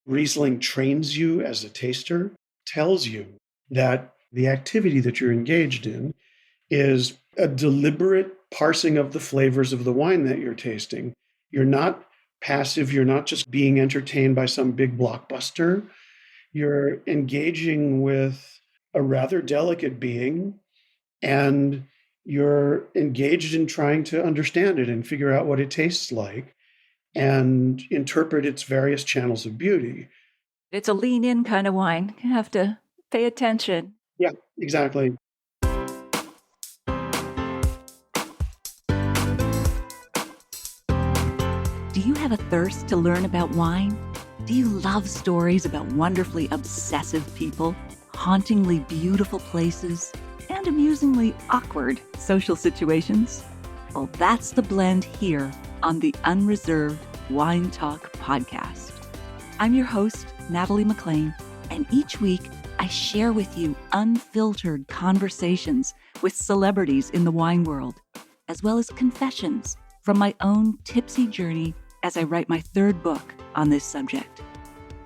Riesling trains you as a taster, tells you that the activity that you're engaged in is a deliberate parsing of the flavors of the wine that you're tasting. You're not passive. You're not just being entertained by some big blockbuster. You're engaging with a rather delicate being, and you're engaged in trying to understand it and figure out what it tastes like and interpret its various channels of beauty. It's a lean-in kind of wine. You have to pay attention. Yeah, exactly. Do you have a thirst to learn about wine? Do you love stories about wonderfully obsessive people, hauntingly beautiful places, and amusingly awkward social situations? Well, that's the blend here on the Unreserved Wine Talk podcast. I'm your host, Natalie McLean, and each week I share with you unfiltered conversations with celebrities in the wine world, as well as confessions from my own tipsy journey as I write my third book on this subject.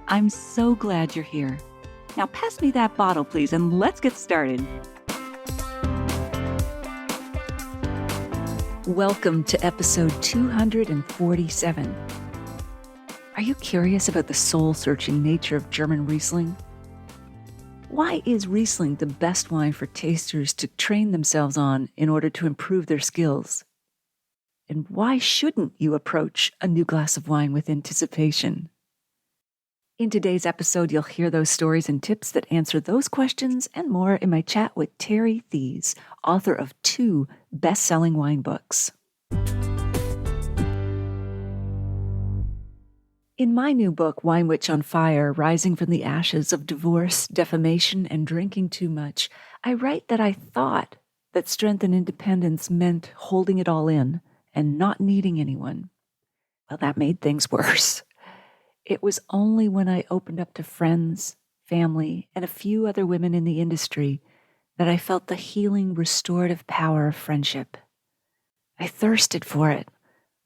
I'm so glad you're here. Now pass me that bottle, please, and let's get started. Welcome to episode 247. Are you curious about the soul-searching nature of German Riesling? Why is Riesling the best wine for tasters to train themselves on in order to improve their skills? And why shouldn't you approach a new glass of wine with anticipation? In today's episode, you'll hear those stories and tips that answer those questions and more in my chat with Terry Theise, author of 2 best-selling wine books. In my new book, Wine Witch on Fire, Rising from the Ashes of Divorce, Defamation, and Drinking Too Much, I write that I thought that strength and independence meant holding it all in and not needing anyone. Well, that made things worse. It was only when I opened up to friends, family, and a few other women in the industry that I felt the healing, restorative power of friendship. I thirsted for it,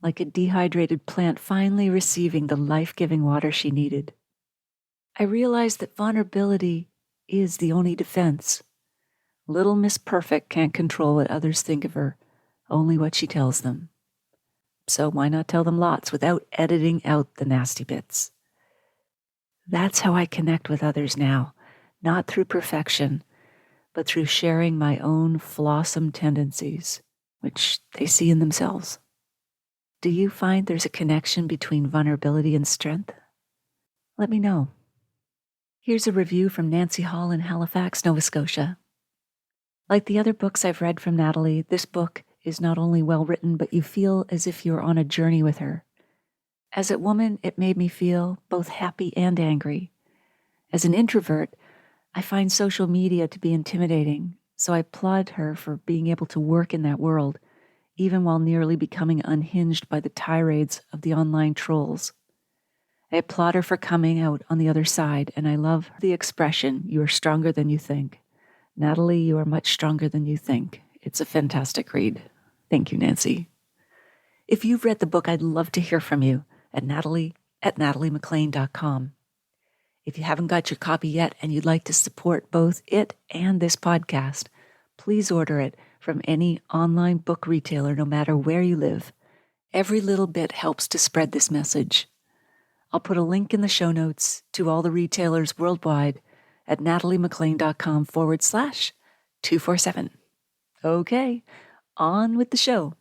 like a dehydrated plant finally receiving the life-giving water she needed. I realized that vulnerability is the only defense. Little Miss Perfect can't control what others think of her, only what she tells them. So why not tell them lots without editing out the nasty bits? That's how I connect with others now, not through perfection, but through sharing my own flawsome tendencies, which they see in themselves. Do you find there's a connection between vulnerability and strength? Let me know. Here's a review from Nancy Hall in Halifax, Nova Scotia. Like the other books I've read from Natalie, this book is not only well written, but you feel as if you're on a journey with her. As a woman, it made me feel both happy and angry. As an introvert, I find social media to be intimidating, so I applaud her for being able to work in that world, even while nearly becoming unhinged by the tirades of the online trolls. I applaud her for coming out on the other side, and I love the expression, "You are stronger than you think." Natalie, you are much stronger than you think. It's a fantastic read. Thank you, Nancy. If you've read the book, I'd love to hear from you at natalie@nataliemclean.com. If you haven't got your copy yet and you'd like to support both it and this podcast, please order it from any online book retailer, no matter where you live. Every little bit helps to spread this message. I'll put a link in the show notes to all the retailers worldwide at nataliemclean.com/247. Okay, on with the show.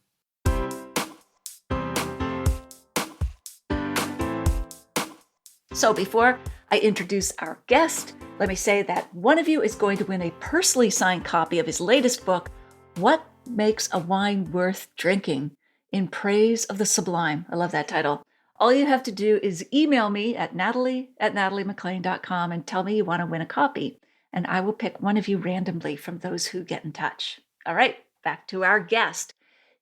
So before I introduce our guest, let me say that one of you is going to win a personally signed copy of his latest book, What Makes a Wine Worth Drinking? In Praise of the Sublime. I love that title. All you have to do is email me at natalie@nataliemclean.com and tell me you want to win a copy, and I will pick one of you randomly from those who get in touch. All right, back to our guest.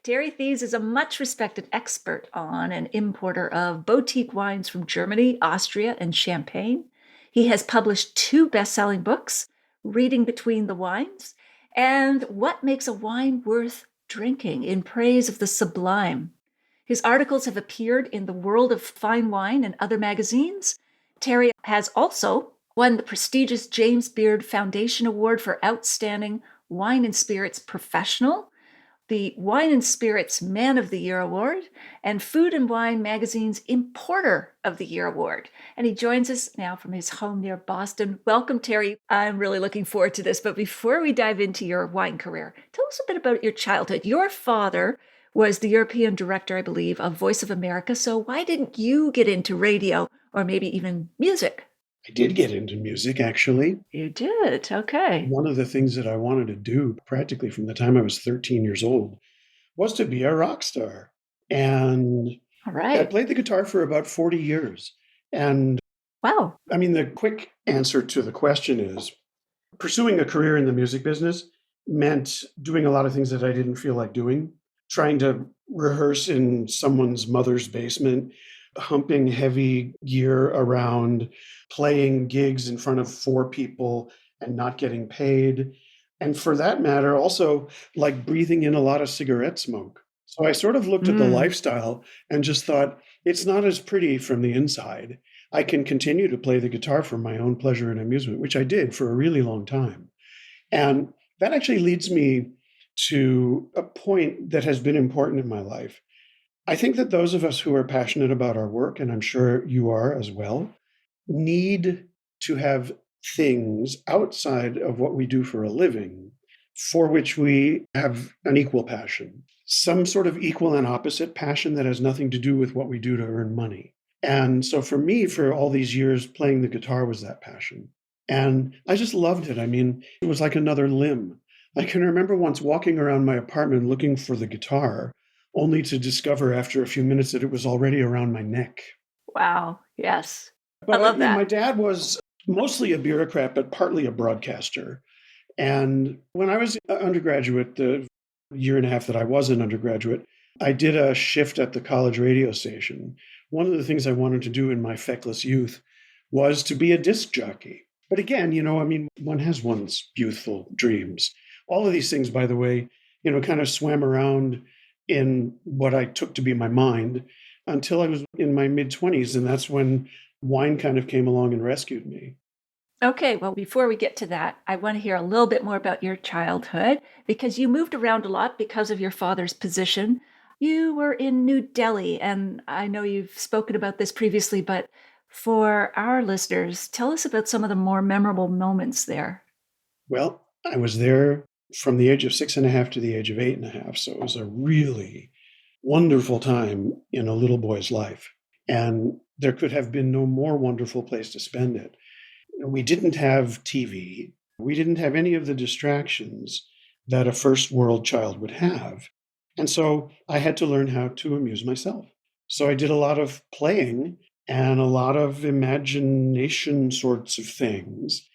Terry Theise is a much-respected expert on and importer of boutique wines from Germany, Austria, and Champagne. He has published 2 best-selling books, Reading Between the Wines and What Makes a Wine Worth Drinking? In Praise of the Sublime. His articles have appeared in the World of Fine Wine and other magazines, Terry has also won the prestigious James Beard Foundation Award for Outstanding Wine and Spirits Professional, the Wine and Spirits Man of the Year Award, and Food and Wine Magazine's Importer of the Year Award. And he joins us now from his home near Boston. Welcome, Terry. I'm really looking forward to this. But before we dive into your wine career, tell us a bit about your childhood. Your father was the European director, I believe, of Voice of America. So why didn't you get into radio or maybe even music? I did get into music, actually. You did? Okay. One of the things that I wanted to do practically from the time I was 13 years old was to be a rock star. And All I right. played the guitar for about 40 years. And Wow. I mean, the quick answer to the question is pursuing a career in the music business meant doing a lot of things that I didn't feel like doing, trying to rehearse in someone's mother's basement, humping heavy gear around, playing gigs in front of 4 people and not getting paid. And for that matter, also like breathing in a lot of cigarette smoke. So I sort of looked at the lifestyle and just thought, it's not as pretty from the inside. I can continue to play the guitar for my own pleasure and amusement, which I did for a really long time. And that actually leads me to a point that has been important in my life. I think that those of us who are passionate about our work, and I'm sure you are as well, need to have things outside of what we do for a living for which we have an equal passion, some sort of equal and opposite passion that has nothing to do with what we do to earn money. And so for me, for all these years, playing the guitar was that passion. And I just loved it. I mean, it was like another limb. I can remember once walking around my apartment looking for the guitar, only to discover after a few minutes that it was already around my neck. Wow. Yes. I But love my that. dad was mostly a bureaucrat, but partly a broadcaster. And when I was an undergraduate, the year and a half that I was an undergraduate, I did a shift at the college radio station. One of the things I wanted to do in my feckless youth was to be a disc jockey. But again, I mean, one has one's youthful dreams. All of these things, by the way, kind of swam around in what I took to be my mind until I was in my mid 20s. And that's when wine kind of came along and rescued me. Okay, well, before we get to that, I want to hear a little bit more about your childhood because you moved around a lot because of your father's position. You were in New Delhi, and I know you've spoken about this previously, but for our listeners, tell us about some of the more memorable moments there. Well, I was there from the age of 6.5 to the age of 8.5. So it was a really wonderful time in a little boy's life. And there could have been no more wonderful place to spend it. We didn't have TV. We didn't have any of the distractions that a first world child would have. And so I had to learn how to amuse myself. So I did a lot of playing and a lot of imagination sorts of things.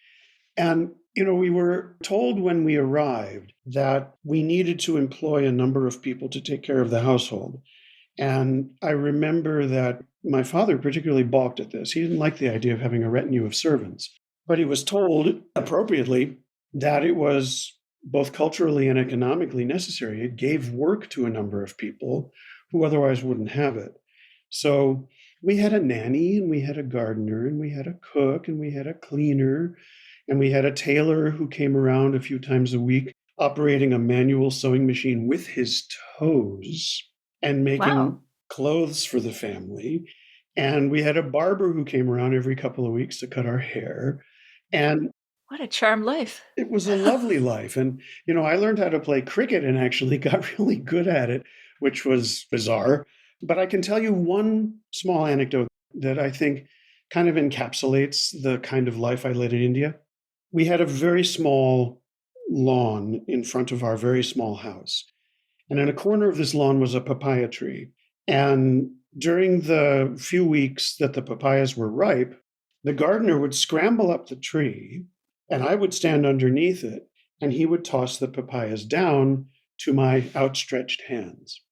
And, we were told when we arrived that we needed to employ a number of people to take care of the household. And I remember that my father particularly balked at this. He didn't like the idea of having a retinue of servants. But he was told appropriately that it was both culturally and economically necessary. It gave work to a number of people who otherwise wouldn't have it. So we had a nanny, and we had a gardener, and we had a cook, and we had a cleaner, and we had a tailor who came around a few times a week operating a manual sewing machine with his toes and making Wow, clothes for the family. And we had a barber who came around every couple of weeks to cut our hair. And what a charmed life. it was a lovely life. And, I learned how to play cricket and actually got really good at it, which was bizarre. But I can tell you one small anecdote that I think kind of encapsulates the kind of life I led in India. We had a very small lawn in front of our very small house. And in a corner of this lawn was a papaya tree. And during the few weeks that the papayas were ripe, the gardener would scramble up the tree, and I would stand underneath it, and he would toss the papayas down to my outstretched hands.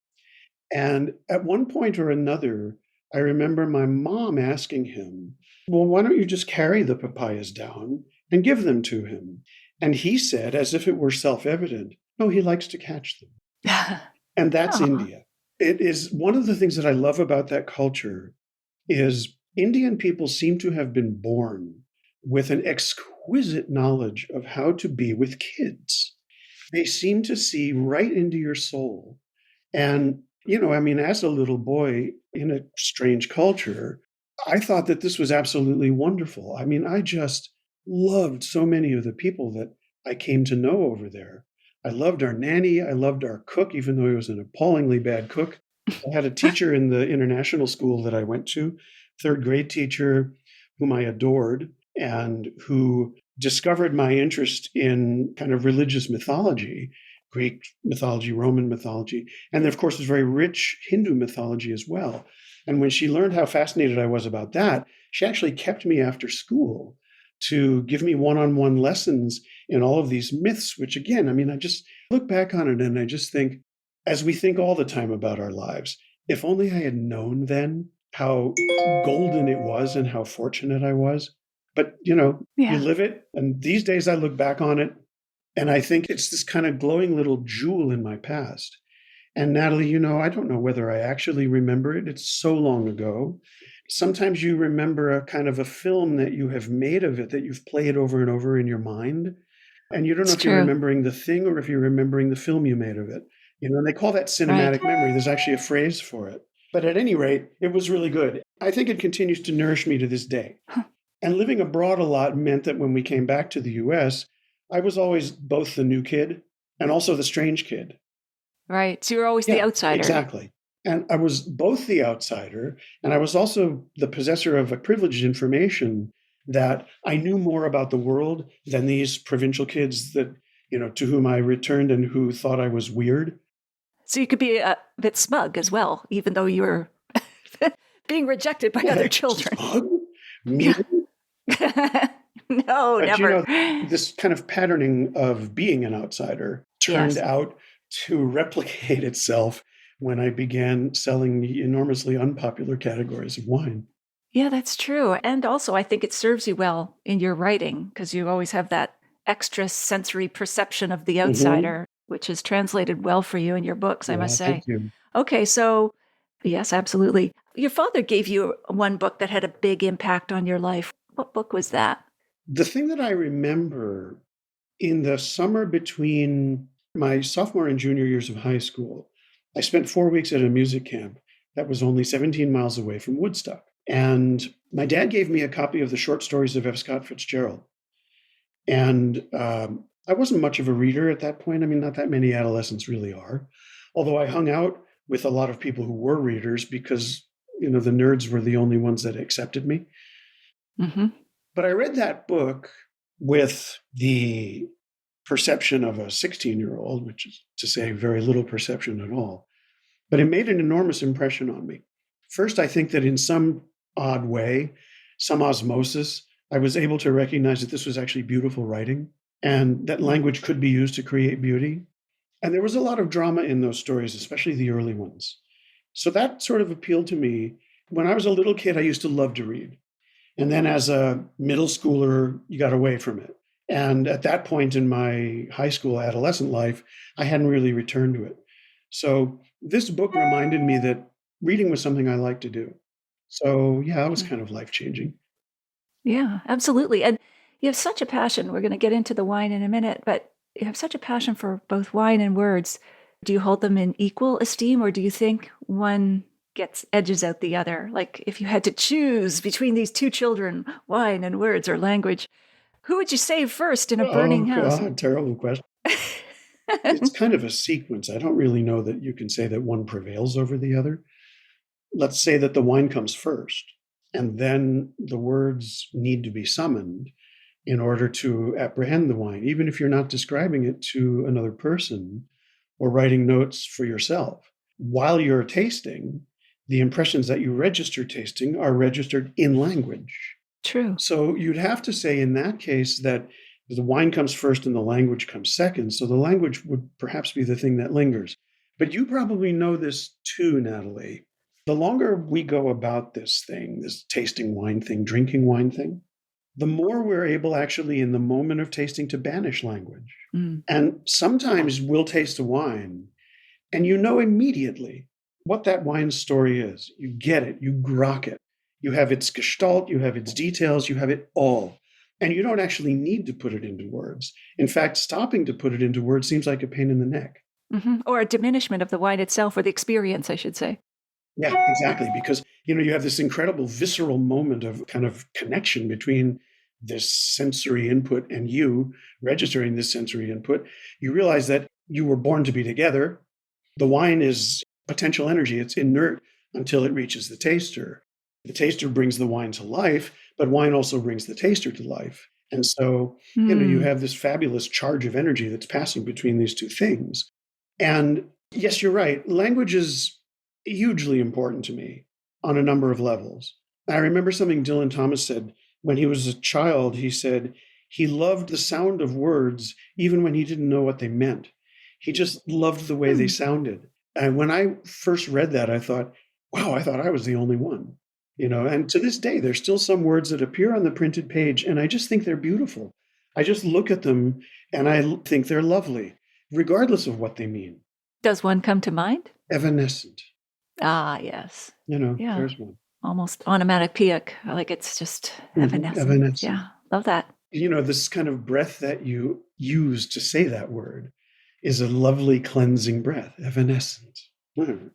And at one point or another, I remember my mom asking him, well, why don't you just carry the papayas down and give them to him? And he said, as if it were self evident, no, he likes to catch them. And that's Oh, India. It is one of the things that I love about that culture is Indian people seem to have been born with an exquisite knowledge of how to be with kids. They seem to see right into your soul. And, I mean, as a little boy in a strange culture, I thought that this was absolutely wonderful. I mean, I just loved so many of the people that I came to know over there. I loved our nanny. I loved our cook, even though he was an appallingly bad cook. I had a teacher in the international school that I went to, third grade teacher, whom I adored and who discovered my interest in kind of religious mythology, Greek mythology, Roman mythology, and of course, there's very rich Hindu mythology as well. And when she learned how fascinated I was about that, she actually kept me after school to give me one on one lessons in all of these myths, which again, I mean, I just look back on it and I just think, as we think all the time about our lives, if only I had known then how golden it was and how fortunate I was. But, you Yeah. live it. And these days I look back on it and I think it's this kind of glowing little jewel in my past. And Natalie, I don't know whether I actually remember it. It's so long ago. Sometimes you remember a kind of a film that you have made of it, that you've played over and over in your mind. And you don't know It's if you're true. remembering the thing or if you're remembering the film you made of it. And they call that Right. cinematic memory. There's actually a phrase for it. But at any rate, it was really good. I think it continues to nourish me to this day. Huh. And living abroad a lot meant that when we came back to the US, I was always both the new kid and also the strange kid. Right. So you're always the Yeah, outsider. exactly. And I was both the outsider and I was also the possessor of a privileged information that I knew more about the world than these provincial kids that, to whom I returned and who thought I was weird. So you could be a bit smug as well, even though you're being rejected by other What? children. Smug? Mean? Yeah. No, But never. this kind of patterning of being an outsider turned Yes. out to replicate itself when I began selling the enormously unpopular categories of wine. Yeah, that's true. And also, I think it serves you well in your writing because you always have that extra sensory perception of the Hmm. outsider, which is translated well for you in your books, I must Well, thank say. you. Okay, so yes, absolutely. Your father gave you one book that had a big impact on your life. What book was that? The thing that I remember in the summer between my sophomore and junior years of high school, I spent 4 weeks at a music camp that was only 17 miles away from Woodstock. And my dad gave me a copy of the short stories of F. Scott Fitzgerald. And I wasn't much of a reader at that point. I mean, not that many adolescents really are. Although I hung out with a lot of people who were readers because, the nerds were the only ones that accepted me. Hmm. But I read that book with the perception of a 16-year-old, which is to say very little perception at all. But it made an enormous impression on me. First, I think that in some odd way, some osmosis, I was able to recognize that this was actually beautiful writing and that language could be used to create beauty. And there was a lot of drama in those stories, especially the early ones. So that sort of appealed to me. When I was a little kid, I used to love to read. And then as a middle schooler, you got away from it. And at that point in my high school adolescent life, I hadn't really returned to it. So this book reminded me that reading was something I liked to do. So yeah, it was kind of life changing. Yeah, absolutely. And you have such a passion. We're going to get into the wine in a minute, but you have such a passion for both wine and words. Do you hold them in equal esteem, or do you think one gets edges out the other? Like if you had to choose between these two children, wine and words or language, who would you save first in a Oh burning house? God, terrible question. It's kind of a sequence. I don't really know that you can say that one prevails over the other. Let's say that the wine comes first, and then the words need to be summoned in order to apprehend the wine, even if you're not describing it to another person or writing notes for yourself. While you're tasting, the impressions that you register tasting are registered in language. True. So you'd have to say in that case that the wine comes first and the language comes second. So the language would perhaps be the thing that lingers. But you probably know this too, Natalie. The longer we go about this thing, this tasting wine thing, drinking wine thing, the more we're able actually in the moment of tasting to banish language. Mm. And sometimes we'll taste a wine and you know immediately what that wine story is. You get it, you grok it. You have its gestalt, you have its details, you have it all. And you don't actually need to put it into words. In fact, stopping to put it into words seems like a pain in the neck. Or a diminishment of the wine itself, or the experience, I should say. Yeah, exactly. Because, you have this incredible visceral moment of kind of connection between this sensory input and you registering this sensory input. You realize that you were born to be together. The wine is potential energy, it's inert until it reaches the taster. The taster brings the wine to life, but wine also brings the taster to life. And so, you have this fabulous charge of energy that's passing between these two things. And yes, you're right. Language is hugely important to me on a number of levels. I remember something Dylan Thomas said when he was a child. He said he loved the sound of words even when he didn't know what they meant. He just loved the way they sounded. And when I first read that, I thought, wow, I thought I was the only one. And to this day, there's still some words that appear on the printed page, and I just think they're beautiful. I just look at them and I think they're lovely, regardless of what they mean. Does one come to mind? Evanescent. Ah, yes. Yeah. There's one. Almost onomatopoeic. Like it's just evanescent. Evanescent. Yeah, love that. This kind of breath that you use to say that word is a lovely cleansing breath. Evanescent.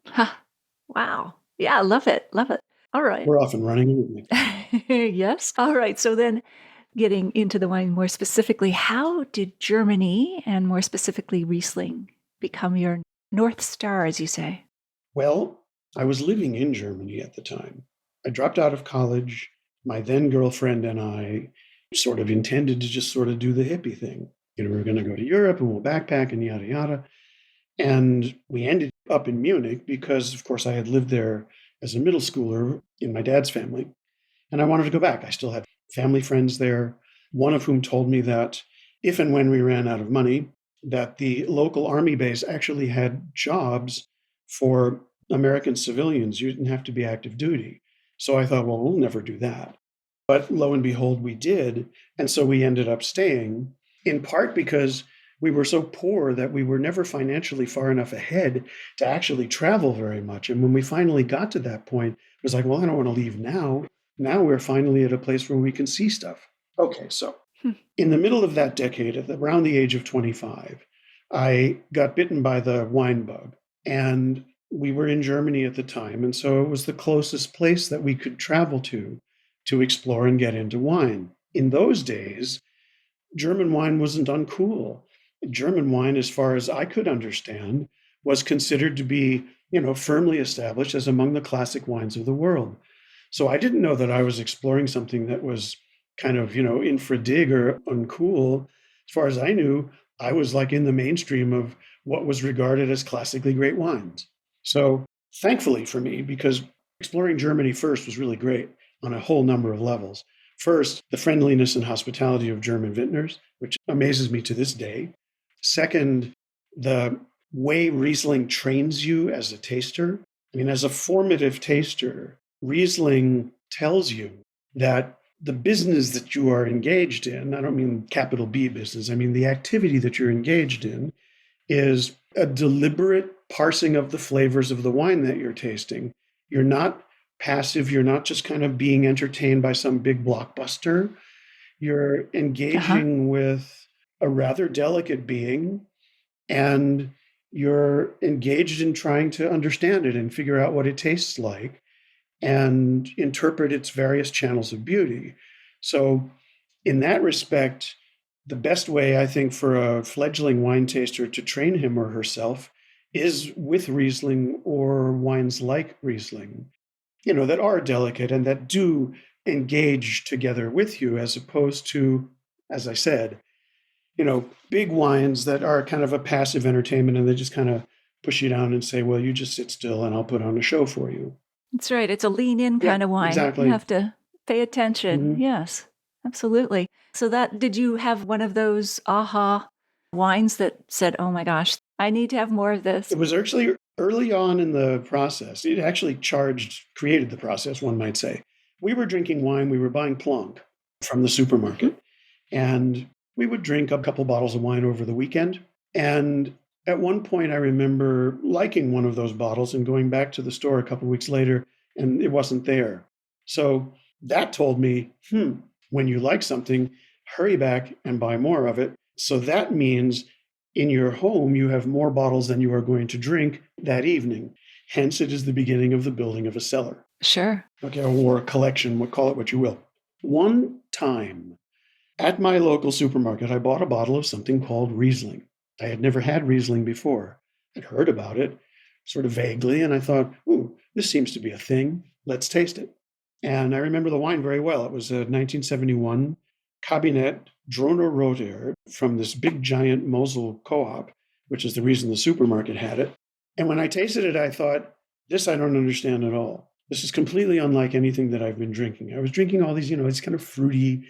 Ha. Wow. Yeah, love it. Love it. All right. We're off and running. Yes. All right. So then getting into the wine more specifically, how did Germany and more specifically Riesling become your North Star, as you say? Well, I was living in Germany at the time. I dropped out of college. My then girlfriend and I sort of intended to just sort of do the hippie thing. We were going to go to Europe and we'll backpack and yada, yada. And we ended up in Munich because, of course, I had lived there as a middle schooler in my dad's family. And I wanted to go back. I still had family friends there, one of whom told me that if and when we ran out of money, that the local army base actually had jobs for American civilians. You didn't have to be active duty. So I thought, well, we'll never do that. But lo and behold, we did. And so we ended up staying, in part because we were so poor that we were never financially far enough ahead to actually travel very much. And when we finally got to that point, it was like, well, I don't want to leave now. Now we're finally at a place where we can see stuff. Okay, so in the middle of that decade, around the age of 25, I got bitten by the wine bug. And we were in Germany at the time. And so it was the closest place that we could travel to explore and get into wine. In those days, German wine wasn't uncool. German wine, as far as I could understand, was considered to be, firmly established as among the classic wines of the world. So I didn't know that I was exploring something that was kind of, infra dig or uncool. As far as I knew, I was like in the mainstream of what was regarded as classically great wines. So thankfully for me, because exploring Germany first was really great on a whole number of levels. First, the friendliness and hospitality of German vintners, which amazes me to this day. Second, the way Riesling trains you as a taster. I mean, as a formative taster, Riesling tells you that the business that you are engaged in, I don't mean capital B business, I mean the activity that you're engaged in, is a deliberate parsing of the flavors of the wine that you're tasting. You're not passive. You're not just kind of being entertained by some big blockbuster. You're engaging with a rather delicate being, and you're engaged in trying to understand it and figure out what it tastes like and interpret its various channels of beauty. So in that respect, the best way, I think, for a fledgling wine taster to train him or herself is with Riesling or wines like Riesling, that are delicate and that do engage together with you, as opposed to, as I said, big wines that are kind of a passive entertainment and they just kind of push you down and say, well, you just sit still and I'll put on a show for you. That's right. It's a lean in kind of wine. Exactly. You have to pay attention. Yes, absolutely. So did you have one of those aha wines that said, oh my gosh, I need to have more of this? It was actually early on in the process. It actually created the process, one might say. We were drinking wine. We were buying Plonk from the supermarket. And we would drink a couple bottles of wine over the weekend. And at one point, I remember liking one of those bottles and going back to the store a couple weeks later, and it wasn't there. So that told me, when you like something, hurry back and buy more of it. So that means in your home, you have more bottles than you are going to drink that evening. Hence, it is the beginning of the building of a cellar. Sure. Okay, or a collection, call it what you will. One time at my local supermarket, I bought a bottle of something called Riesling. I had never had Riesling before. I'd heard about it sort of vaguely, and I thought, ooh, this seems to be a thing. Let's taste it. And I remember the wine very well. It was a 1971 Kabinett Droner Roter from this big giant Mosel co-op, which is the reason the supermarket had it. And when I tasted it, I thought, this I don't understand at all. This is completely unlike anything that I've been drinking. I was drinking all these, these kind of fruity,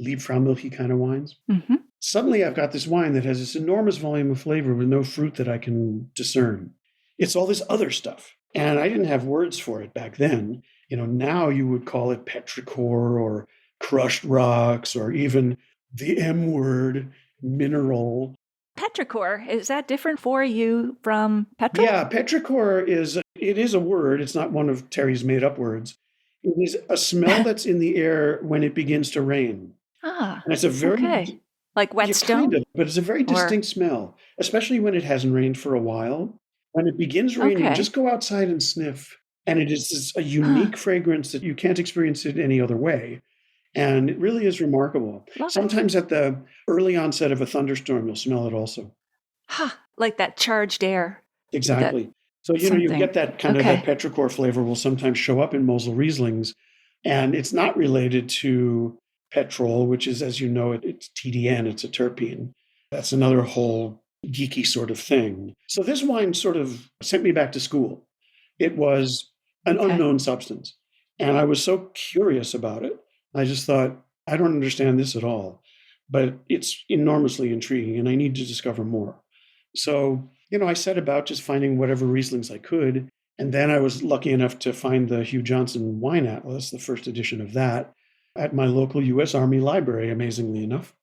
Liebfraumilchy kind of wines. Mm-hmm. Suddenly I've got this wine that has this enormous volume of flavor with no fruit that I can discern. It's all this other stuff. And I didn't have words for it back then. Now you would call it petrichor or crushed rocks or even the M word, mineral. Petrichor, is that different for you from petrol? Yeah, petrichor is a word. It's not one of Terry's made up words. It is a smell that's in the air when it begins to rain. Ah, And it's a very okay. Like Yeah, whetstone? kind of, but it's a very distinct smell, especially when it hasn't rained for a while. When it begins raining, Okay. just go outside and sniff. And it is a Huh. unique fragrance that you can't experience it any other way. And it really is remarkable. Love it. Sometimes at the early onset of a thunderstorm, you'll smell it also. Ha! Like that charged air. That Exactly. So, you something. get that kind of that Okay. petrichor flavor will sometimes show up in Mosel Rieslings. And it's not related to petrol, which is, as you know, it's TDN, it's a terpene. That's another whole geeky sort of thing. So this wine sort of sent me back to school. It was an Okay. unknown substance. And I was so curious about it. I just thought, I don't understand this at all, but it's enormously intriguing and I need to discover more. So, I set about just finding whatever Rieslings I could. And then I was lucky enough to find the Hugh Johnson Wine Atlas, the first edition of that, at my local US Army library, amazingly enough.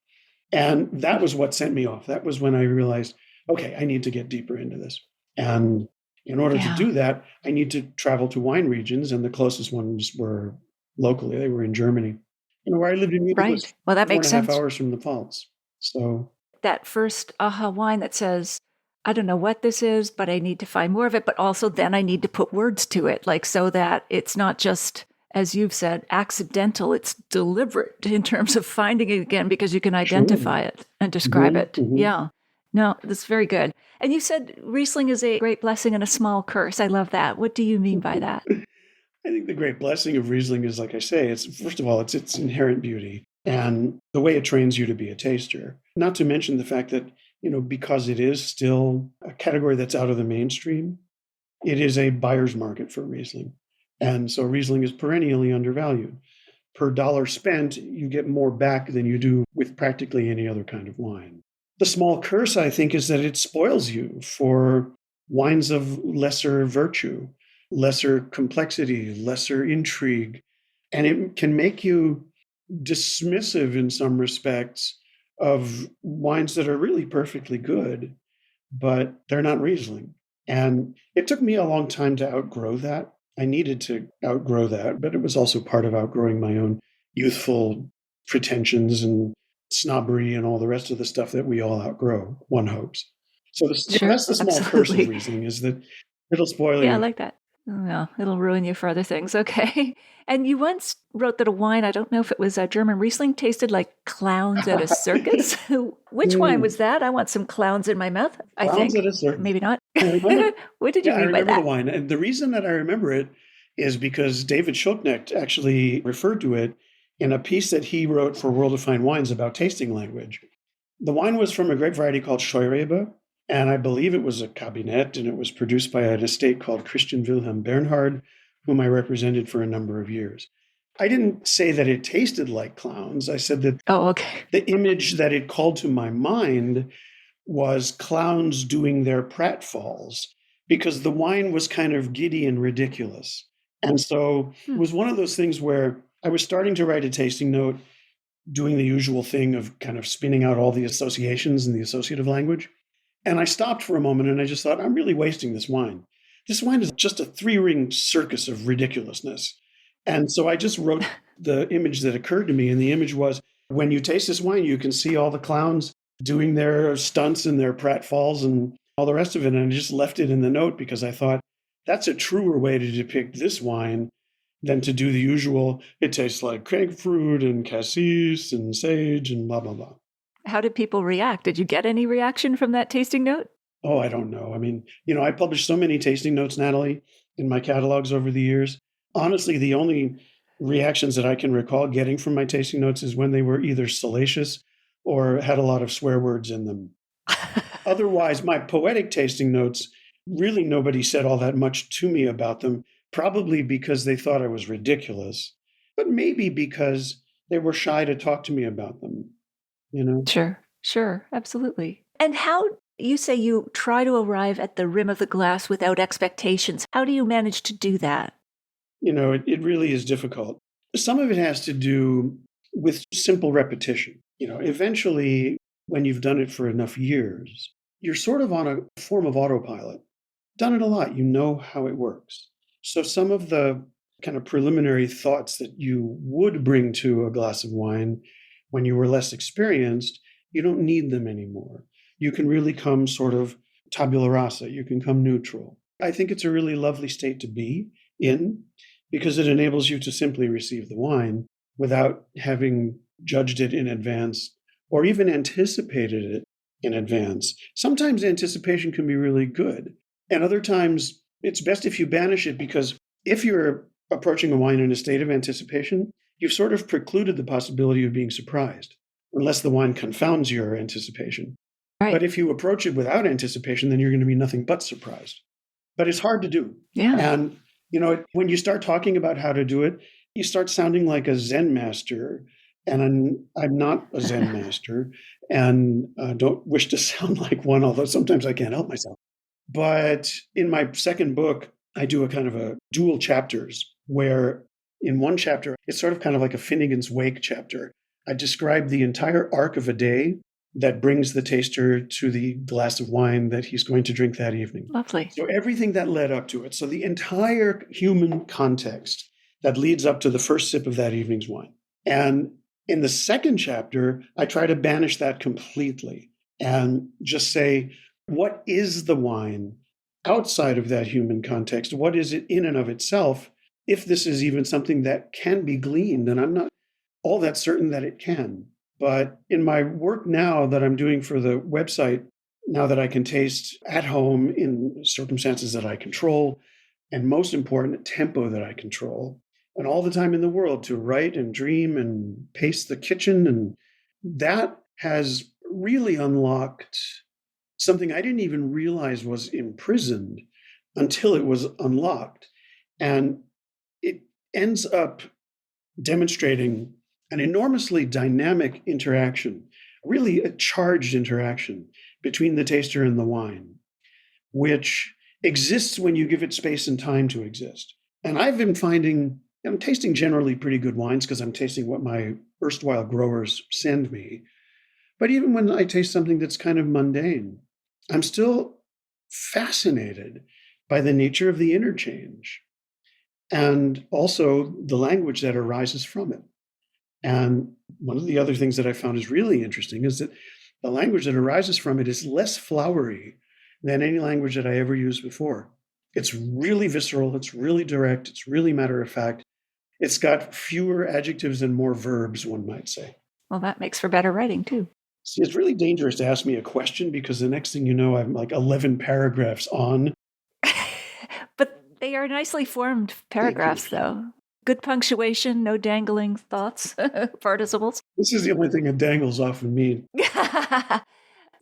And that was what sent me off. That was when I realized, okay, I need to get deeper into this. And in order to Yeah. do that, I need to travel to wine regions. And the closest ones were locally, they were in Germany. Where I lived in Munich was Right. Well, that four and makes a half sense. hours from the Pfalz. So, That first aha wine that says, I don't know what this is, but I need to find more of it. But also then I need to put words to it, like so that it's not just, as you've said, accidental. It's deliberate in terms of finding it again because you can sure. identify it and describe Mhm, it. mhm. Yeah. No, that's very good. And you said Riesling is a great blessing and a small curse. I love that. What do you mean by that? I think the great blessing of Riesling is, like I say, it's first of all, it's its inherent beauty and the way it trains you to be a taster. Not to mention the fact that, because it is still a category that's out of the mainstream, it is a buyer's market for Riesling. And so Riesling is perennially undervalued. Per dollar spent, you get more back than you do with practically any other kind of wine. The small curse, I think, is that it spoils you for wines of lesser virtue, lesser complexity, lesser intrigue, and it can make you dismissive in some respects of wines that are really perfectly good, but they're not Riesling. And it took me a long time to outgrow that. I needed to outgrow that, but it was also part of outgrowing my own youthful pretensions and snobbery and all the rest of the stuff that we all outgrow, one hopes. So Sure, that's the small curse of absolutely. Riesling is that it'll spoil Yeah, I you. like that. Oh, yeah, it'll ruin you for other things. Okay. And you once wrote that a wine, I don't know if it was a German Riesling, tasted like clowns at a circus. Which wine Mm, was that? I want some clowns in my mouth, I clowns at think. a circus. Maybe not. I remember. What did you Yeah, I mean by remember the that? wine. And the reason that I remember it is because David Schulknecht actually referred to it in a piece that he wrote for World of Fine Wines about tasting language. The wine was from a grape variety called Scheurebe, and I believe it was a Kabinett, and it was produced by an estate called Christian Wilhelm Bernhard, whom I represented for a number of years. I didn't say that it tasted like clowns. I said that Oh, okay. the image that it called to my mind was clowns doing their pratfalls because the wine was kind of giddy and ridiculous. And so it Hmm. was one of those things where I was starting to write a tasting note, doing the usual thing of kind of spinning out all the associations and the associative language. And I stopped for a moment and I just thought, I'm really wasting this wine. This wine is just a three ring circus of ridiculousness. And so I just wrote the image that occurred to me. And the image was, when you taste this wine, you can see all the clowns doing their stunts and their pratfalls and all the rest of it. And I just left it in the note because I thought that's a truer way to depict this wine than to do the usual, it tastes like crank fruit and cassis and sage and blah, blah, blah. How did people react? Did you get any reaction from that tasting note? Oh, I don't know. I mean, I published so many tasting notes, Natalie, in my catalogs over the years. Honestly, the only reactions that I can recall getting from my tasting notes is when they were either salacious or had a lot of swear words in them. Otherwise, my poetic tasting notes, really nobody said all that much to me about them, probably because they thought I was ridiculous, but maybe because they were shy to talk to me about them, Sure, absolutely. And how you say you try to arrive at the rim of the glass without expectations. How do you manage to do that? It really is difficult. Some of it has to do with simple repetition. Eventually, when you've done it for enough years, you're sort of on a form of autopilot. Done it a lot, you know how it works. So some of the kind of preliminary thoughts that you would bring to a glass of wine when you were less experienced, you don't need them anymore. You can really come sort of tabula rasa, you can come neutral. I think it's a really lovely state to be in because it enables you to simply receive the wine without having judged it in advance or even anticipated it in advance. Sometimes anticipation can be really good. And other times, it's best if you banish it, because if you're approaching a wine in a state of anticipation, you've sort of precluded the possibility of being surprised, unless the wine confounds your anticipation. Right. But if you approach it without anticipation, then you're going to be nothing but surprised. But it's hard to do. Yeah. And, when you start talking about how to do it, you start sounding like a Zen master. And I'm not a Zen master and don't wish to sound like one, although sometimes I can't help myself. But in my second book, I do a kind of a dual chapters where in one chapter, it's sort of kind of like a Finnegan's Wake chapter. I describe the entire arc of a day that brings the taster to the glass of wine that he's going to drink that evening. Lovely. So everything that led up to it. So the entire human context that leads up to the first sip of that evening's wine. And in the second chapter, I try to banish that completely and just say, what is the wine outside of that human context? What is it in and of itself? If this is even something that can be gleaned, and I'm not all that certain that it can. But in my work now that I'm doing for the website, now that I can taste at home in circumstances that I control, and most important, tempo that I control, and all the time in the world to write and dream and pace the kitchen, and that has really unlocked something I didn't even realize was imprisoned until it was unlocked. And it ends up demonstrating an enormously dynamic interaction, really a charged interaction between the taster and the wine, which exists when you give it space and time to exist. And I've been finding I'm tasting generally pretty good wines because I'm tasting what my erstwhile growers send me. But even when I taste something that's kind of mundane, I'm still fascinated by the nature of the interchange and also the language that arises from it. And one of the other things that I found is really interesting is that the language that arises from it is less flowery than any language that I ever used before. It's really visceral, it's really direct, it's really matter of fact. It's got fewer adjectives and more verbs, one might say. Well, that makes for better writing, too. See, it's really dangerous to ask me a question because the next thing you know, I'm like 11 paragraphs on. But they are nicely formed paragraphs, though. Good punctuation, no dangling thoughts, participles. This is the only thing that dangles off of me.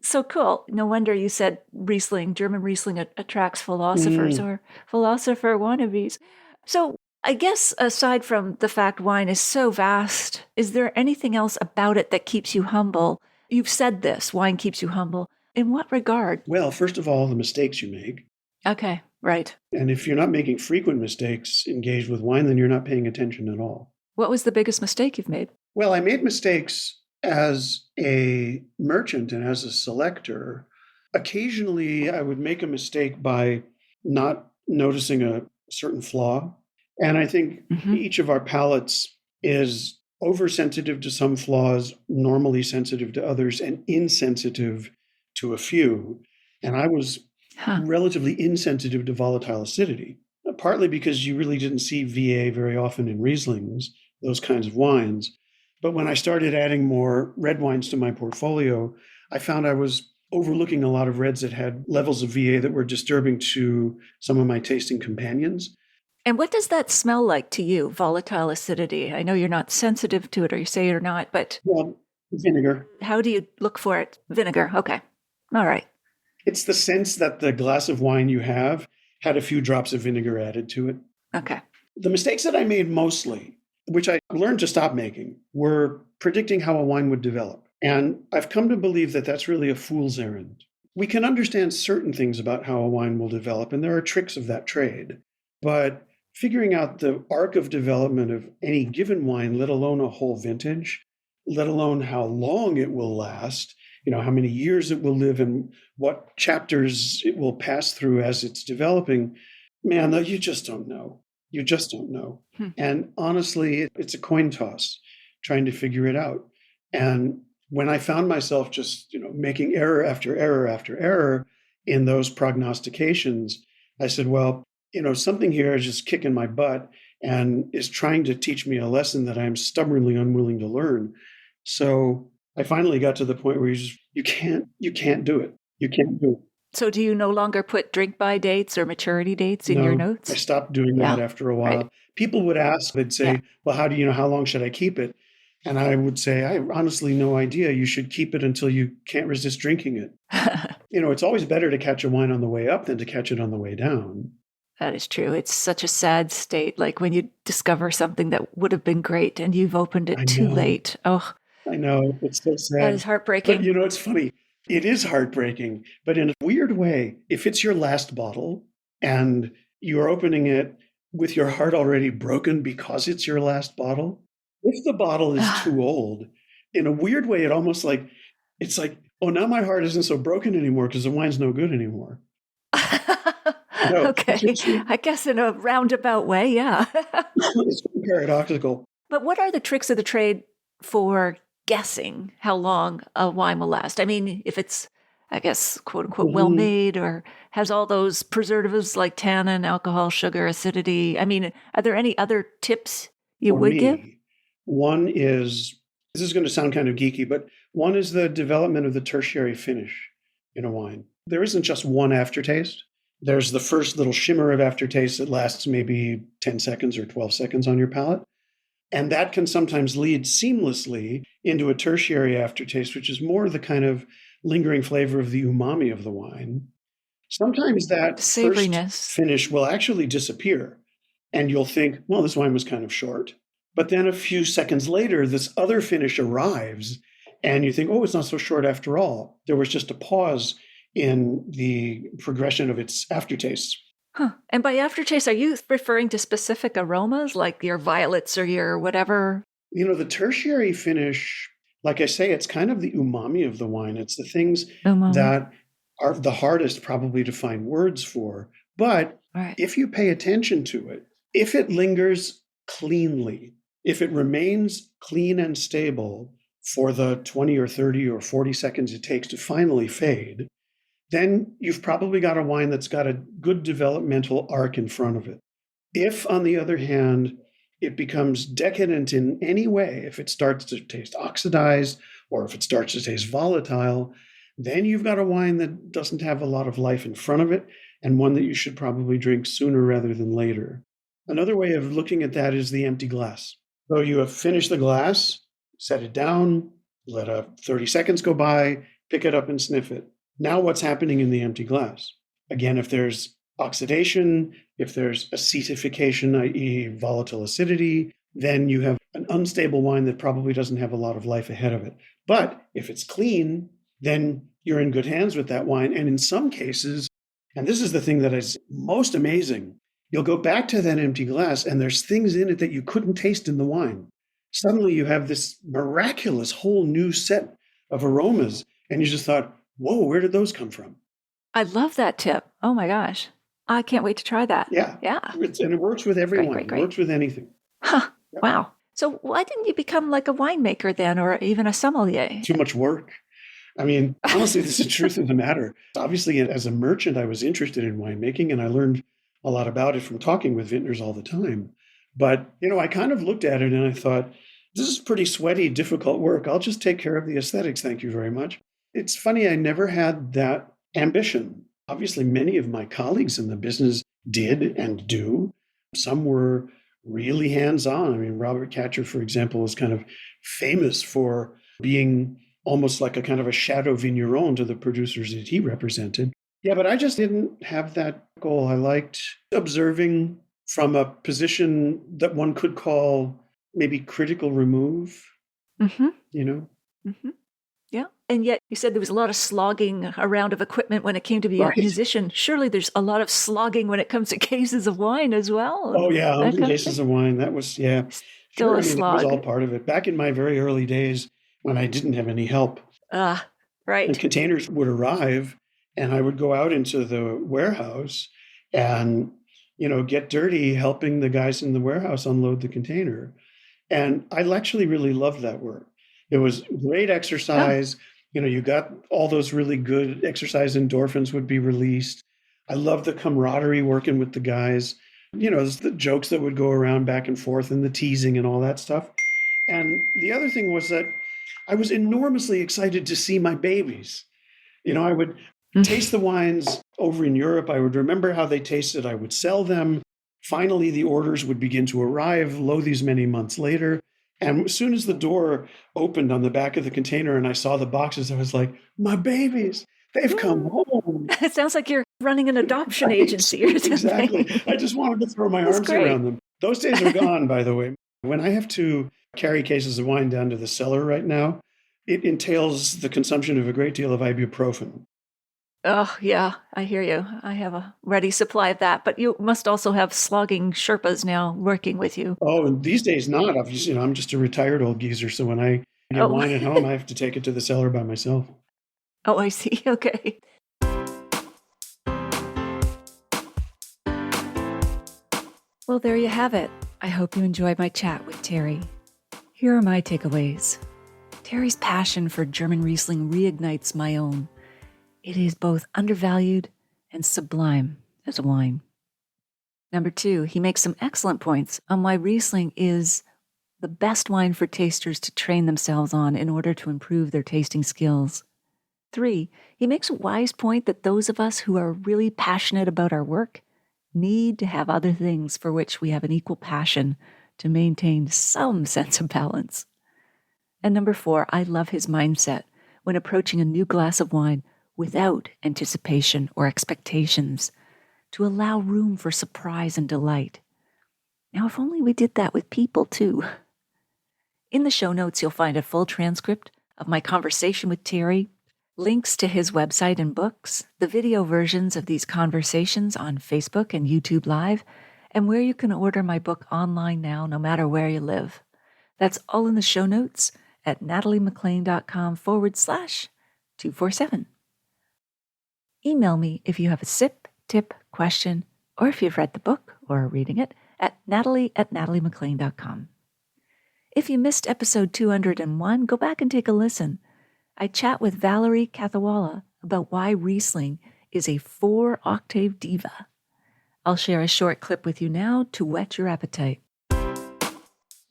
So cool. No wonder you said Riesling, German Riesling attracts philosophers or philosopher wannabes. So I guess aside from the fact wine is so vast, is there anything else about it that keeps you humble? You've said this, wine keeps you humble. In what regard? Well, first of all, the mistakes you make. Okay, right. And if you're not making frequent mistakes engaged with wine, then you're not paying attention at all. What was the biggest mistake you've made? Well, I made mistakes as a merchant and as a selector. Occasionally, I would make a mistake by not noticing a certain flaw. And I think Mm-hmm. each of our palates is oversensitive to some flaws, normally sensitive to others, and insensitive to a few. And I was Huh. relatively insensitive to volatile acidity, partly because you really didn't see VA very often in Rieslings, those kinds of wines. But when I started adding more red wines to my portfolio, I found I was overlooking a lot of reds that had levels of VA that were disturbing to some of my tasting companions. And what does that smell like to you, volatile acidity? I know you're not sensitive to it, or you say you're not, but Well, vinegar. how do you look for it? Vinegar. Okay. All right. It's the sense that the glass of wine you have had a few drops of vinegar added to it. Okay. The mistakes that I made mostly, which I learned to stop making, were predicting how a wine would develop. And I've come to believe that that's really a fool's errand. We can understand certain things about how a wine will develop, and there are tricks of that trade. But figuring out the arc of development of any given wine, let alone a whole vintage, let alone how long it will last, how many years it will live and what chapters it will pass through as it's developing, man, though, you just don't know. You just don't know. Hmm. And honestly, it's a coin toss trying to figure it out. And when I found myself just, making error after error after error in those prognostications, I said, well, something here is just kicking my butt and is trying to teach me a lesson that I'm stubbornly unwilling to learn. So I finally got to the point where you can't do it. You can't do it. So do you no longer put drink by dates or maturity dates in your No, notes? I stopped doing Yeah, that after a while. right. People would ask, they'd say, Yeah. well, how do you know how long should I keep it? And I would say, I have honestly no idea. You should keep it until you can't resist drinking it. It's always better to catch a wine on the way up than to catch it on the way down. That is true. It's such a sad state, like when you discover something that would have been great and you've opened I it too know. late. Oh, I know. It's so that is sad. But heartbreaking. it's funny. It is heartbreaking. But in a weird way, if it's your last bottle and you're opening it with your heart already broken because it's your last bottle, if the bottle is too old, in a weird way, it's like, oh, now my heart isn't so broken anymore because the wine's no good anymore. Okay. I guess in a roundabout way, yeah. It's paradoxical. But what are the tricks of the trade for guessing how long a wine will last? I mean, if it's, I guess, quote unquote, well made or has all those preservatives like tannin, alcohol, sugar, acidity. I mean, are there any other tips you would give? One is, this is going to sound kind of geeky, but one is the development of the tertiary finish in a wine. There isn't just one aftertaste. There's the first little shimmer of aftertaste that lasts maybe 10 seconds or 12 seconds on your palate. And that can sometimes lead seamlessly into a tertiary aftertaste, which is more the kind of lingering flavor of the umami of the wine. Sometimes that first finish will actually disappear, and you'll think, well, this wine was kind of short. But then a few seconds later, this other finish arrives, and you think, oh, it's not so short after all. There was just a pause in the progression of its aftertastes. Huh. And by aftertaste, are you referring to specific aromas like your violets or your whatever? The tertiary finish, like I say, it's kind of the umami of the wine. It's the things that are the hardest probably to find words for. But if you pay attention to it, if it lingers cleanly, if it remains clean and stable for the 20 or 30 or 40 seconds it takes to finally fade, then you've probably got a wine that's got a good developmental arc in front of it. If, on the other hand, it becomes decadent in any way, if it starts to taste oxidized or if it starts to taste volatile, then you've got a wine that doesn't have a lot of life in front of it and one that you should probably drink sooner rather than later. Another way of looking at that is the empty glass. So you have finished the glass, set it down, let 30 seconds go by, pick it up and sniff it. Now what's happening in the empty glass? Again, if there's oxidation, if there's acetification, i.e. volatile acidity, then you have an unstable wine that probably doesn't have a lot of life ahead of it. But if it's clean, then you're in good hands with that wine. And in some cases, and this is the thing that is most amazing, you'll go back to that empty glass and there's things in it that you couldn't taste in the wine. Suddenly you have this miraculous whole new set of aromas. And you just thought, whoa, where did those come from? I love that tip. Oh my gosh. I can't wait to try that. Yeah. Yeah. And it works with every wine. It works with anything. Huh. Yep. Wow. So why didn't you become like a winemaker then, or even a sommelier? Too much work. I mean, honestly, this is the truth of the matter. Obviously, as a merchant, I was interested in winemaking, and I learned a lot about it from talking with vintners all the time. But, I kind of looked at it and I thought, this is pretty sweaty, difficult work. I'll just take care of the aesthetics. Thank you very much. It's funny, I never had that ambition. Obviously, many of my colleagues in the business did and do. Some were really hands-on. I mean, Robert Catcher, for example, is kind of famous for being almost like a kind of a shadow vigneron to the producers that he represented. Yeah, but I just didn't have that goal. I liked observing from a position that one could call maybe critical remove, Mm-hmm. Mm-hmm. Yeah. And yet you said there was a lot of slogging around of equipment when it came to be a musician. Surely there's a lot of slogging when it comes to cases of wine as well. Oh, yeah. 100 cases of wine. That was, yeah. Still a It slog. was all part of it. Back in my very early days when I didn't have any help. Right. And containers would arrive and I would go out into the warehouse and, get dirty helping the guys in the warehouse unload the container. And I actually really loved that work. It was great exercise. You got all those really good exercise endorphins would be released. I loved the camaraderie working with the guys. The jokes that would go around back and forth and the teasing and all that stuff. And the other thing was that I was enormously excited to see my babies. I would taste the wines over in Europe. I would remember how they tasted. I would sell them. Finally, the orders would begin to arrive, these many months later. And as soon as the door opened on the back of the container and I saw the boxes, I was like, my babies, they've come home. It sounds like you're running an adoption agency or something. Exactly. I just wanted to throw my arms around them. Those days are gone, by the way. When I have to carry cases of wine down to the cellar right now, it entails the consumption of a great deal of ibuprofen. Oh, yeah, I hear you. I have a ready supply of that. But you must also have slogging Sherpas now working with you. Oh, and these days not. Obviously, I'm just a retired old geezer. So when I get wine at home, I have to take it to the cellar by myself. Oh, I see. Okay. Well, there you have it. I hope you enjoyed my chat with Terry. Here are my takeaways. Terry's passion for German Riesling reignites my own. It is both undervalued and sublime as a wine. Number 2, he makes some excellent points on why Riesling is the best wine for tasters to train themselves on in order to improve their tasting skills. 3, he makes a wise point that those of us who are really passionate about our work need to have other things for which we have an equal passion to maintain some sense of balance. And number 4, I love his mindset when approaching a new glass of wine without anticipation or expectations, to allow room for surprise and delight. Now, if only we did that with people, too. In the show notes, you'll find a full transcript of my conversation with Terry, links to his website and books, the video versions of these conversations on Facebook and YouTube Live, and where you can order my book online now, no matter where you live. That's all in the show notes at nataliemaclean.com/247. Email me if you have a sip, tip, question, or if you've read the book or are reading it at natalie@nataliemaclean.com. If you missed episode 201, go back and take a listen. I chat with Valerie Cathawala about why Riesling is a 4-octave diva. I'll share a short clip with you now to whet your appetite.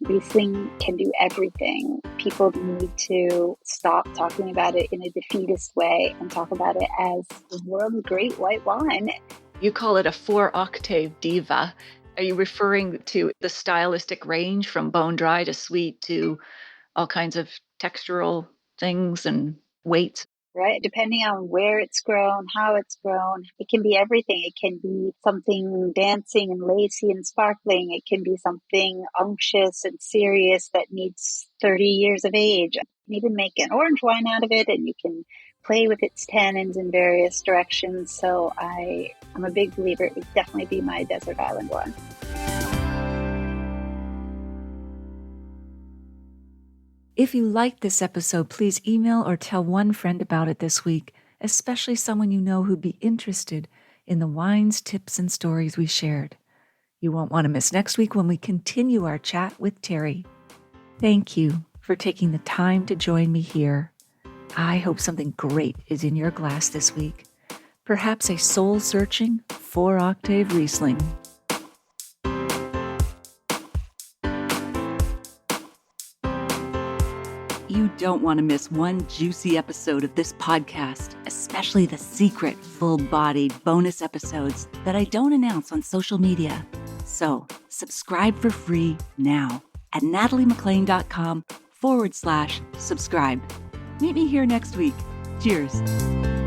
Riesling can do everything. People need to stop talking about it in a defeatist way and talk about it as the world's great white wine. You call it a 4-octave diva. Are you referring to the stylistic range from bone dry to sweet to all kinds of textural things and weights? Right? Depending on where it's grown, how it's grown, it can be everything. It can be something dancing and lacy and sparkling. It can be something unctuous and serious that needs 30 years of age. You can even make an orange wine out of it, and you can play with its tannins in various directions. So I'm a big believer. It would definitely be my desert island one. If you liked this episode, please email or tell one friend about it this week, especially someone you know who'd be interested in the wines, tips, and stories we shared. You won't want to miss next week when we continue our chat with Terry. Thank you for taking the time to join me here. I hope something great is in your glass this week. Perhaps a soul-searching 4-octave Riesling. You don't want to miss one juicy episode of this podcast, especially the secret, full-bodied bonus episodes that I don't announce on social media. So, subscribe for free now at nataliemclean.com/subscribe. Meet me here next week. Cheers.